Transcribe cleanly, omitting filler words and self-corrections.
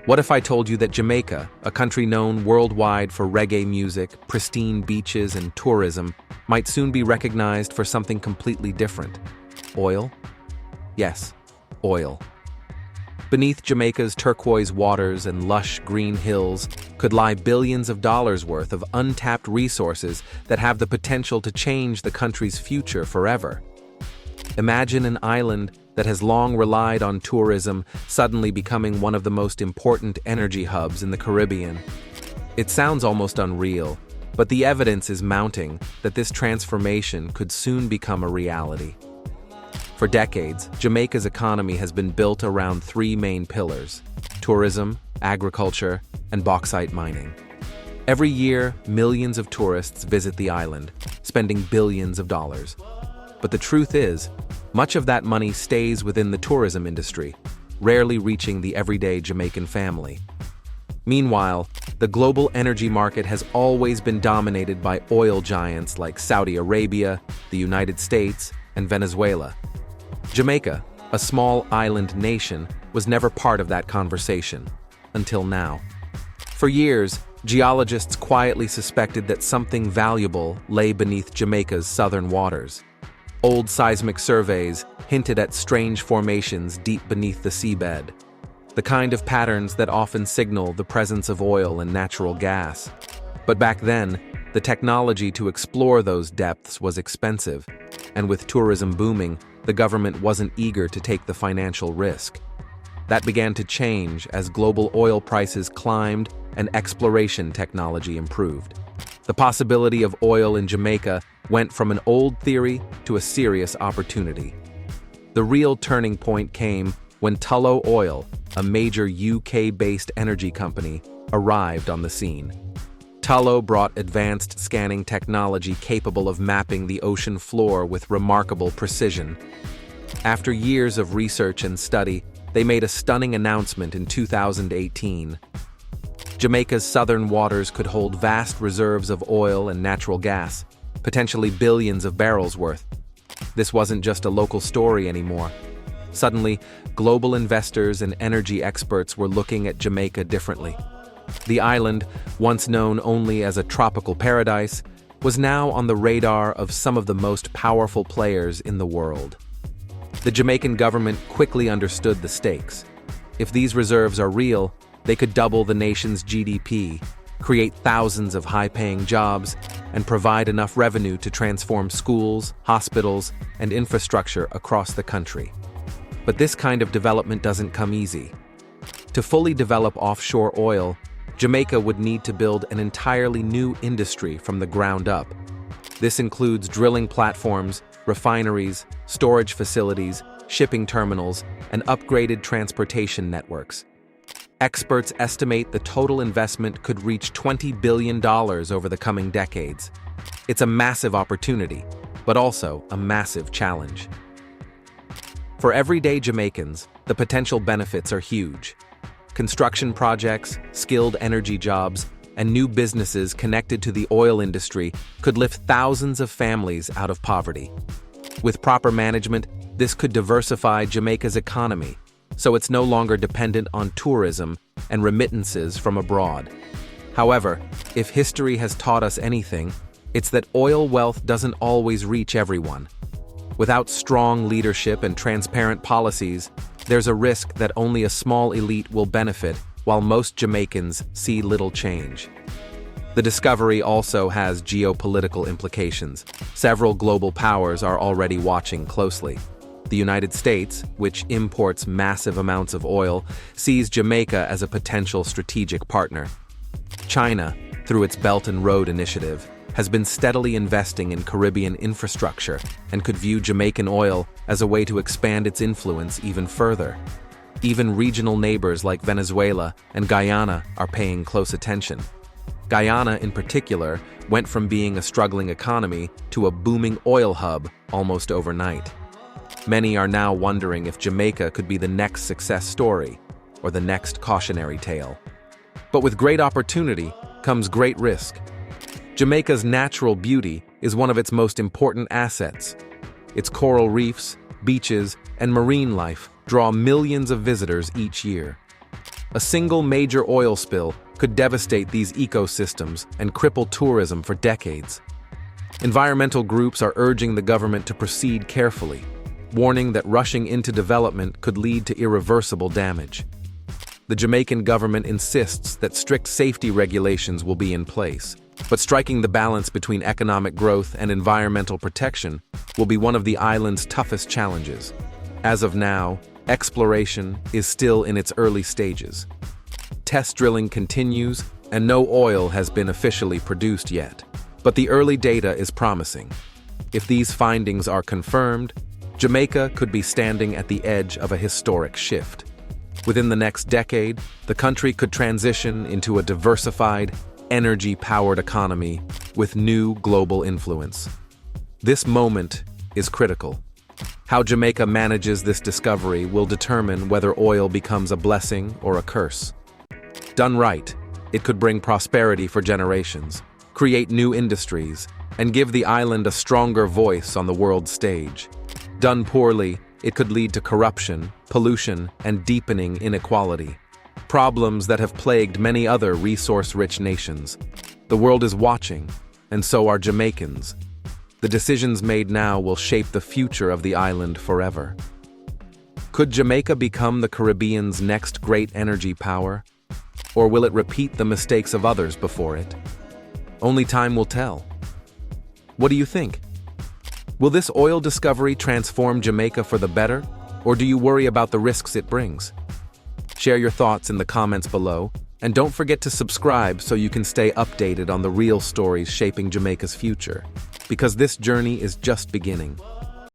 What if I told you that Jamaica, a country known worldwide for reggae music, pristine beaches, and tourism, might soon be recognized for something completely different? Oil? Yes, oil. Beneath Jamaica's turquoise waters and lush green hills could lie billions of dollars worth of untapped resources that have the potential to change the country's future forever. Imagine an island that has long relied on tourism suddenly becoming one of the most important energy hubs in the Caribbean. It sounds almost unreal, but the evidence is mounting that this transformation could soon become a reality. For decades, Jamaica's economy has been built around three main pillars: tourism, agriculture, and bauxite mining. Every year, millions of tourists visit the island, spending billions of dollars. But the truth is, much of that money stays within the tourism industry, rarely reaching the everyday Jamaican family. Meanwhile, the global energy market has always been dominated by oil giants like Saudi Arabia, the United States, and Venezuela. Jamaica, a small island nation, was never part of that conversation, until now. For years, geologists quietly suspected that something valuable lay beneath Jamaica's southern waters. Old seismic surveys hinted at strange formations deep beneath the seabed, the kind of patterns that often signal the presence of oil and natural gas. But back then, the technology to explore those depths was expensive, and with tourism booming, the government wasn't eager to take the financial risk. That began to change as global oil prices climbed and exploration technology improved. The possibility of oil in Jamaica went from an old theory to a serious opportunity. The real turning point came when Tullow Oil, a major UK-based energy company, arrived on the scene. Tullow brought advanced scanning technology capable of mapping the ocean floor with remarkable precision. After years of research and study, they made a stunning announcement in 2018. Jamaica's southern waters could hold vast reserves of oil and natural gas, potentially billions of barrels worth. This wasn't just a local story anymore. Suddenly, global investors and energy experts were looking at Jamaica differently. The island, once known only as a tropical paradise, was now on the radar of some of the most powerful players in the world. The Jamaican government quickly understood the stakes. If these reserves are real, they could double the nation's GDP, create thousands of high-paying jobs, and provide enough revenue to transform schools, hospitals, and infrastructure across the country. But this kind of development doesn't come easy. To fully develop offshore oil, Jamaica would need to build an entirely new industry from the ground up. This includes drilling platforms, refineries, storage facilities, shipping terminals, and upgraded transportation networks. Experts estimate the total investment could reach $20 billion over the coming decades. It's a massive opportunity, but also a massive challenge. For everyday Jamaicans, the potential benefits are huge. Construction projects, skilled energy jobs, and new businesses connected to the oil industry could lift thousands of families out of poverty. With proper management, this could diversify Jamaica's economy, so it's no longer dependent on tourism and remittances from abroad. However, if history has taught us anything, it's that oil wealth doesn't always reach everyone. Without strong leadership and transparent policies, there's a risk that only a small elite will benefit while most Jamaicans see little change. The discovery also has geopolitical implications. Several global powers are already watching closely. The United States, which imports massive amounts of oil, sees Jamaica as a potential strategic partner. China, through its Belt and Road Initiative, has been steadily investing in Caribbean infrastructure and could view Jamaican oil as a way to expand its influence even further. Even regional neighbors like Venezuela and Guyana are paying close attention. Guyana, in particular, went from being a struggling economy to a booming oil hub almost overnight. Many are now wondering if Jamaica could be the next success story or the next cautionary tale. But with great opportunity comes great risk. Jamaica's natural beauty is one of its most important assets. Its coral reefs, beaches, and marine life draw millions of visitors each year. A single major oil spill could devastate these ecosystems and cripple tourism for decades. Environmental groups are urging the government to proceed carefully, warning that rushing into development could lead to irreversible damage. The Jamaican government insists that strict safety regulations will be in place, but striking the balance between economic growth and environmental protection will be one of the island's toughest challenges. As of now, exploration is still in its early stages. Test drilling continues, and no oil has been officially produced yet. But the early data is promising. If these findings are confirmed, Jamaica could be standing at the edge of a historic shift. Within the next decade, the country could transition into a diversified, energy-powered economy with new global influence. This moment is critical. How Jamaica manages this discovery will determine whether oil becomes a blessing or a curse. Done right, it could bring prosperity for generations, create new industries, and give the island a stronger voice on the world stage. Done poorly, it could lead to corruption, pollution, and deepening inequality, problems that have plagued many other resource-rich nations. The world is watching, and so are Jamaicans. The decisions made now will shape the future of the island forever. Could Jamaica become the Caribbean's next great energy power? Or will it repeat the mistakes of others before it? Only time will tell. What do you think? Will this oil discovery transform Jamaica for the better, or do you worry about the risks it brings? Share your thoughts in the comments below, and don't forget to subscribe so you can stay updated on the real stories shaping Jamaica's future, because this journey is just beginning.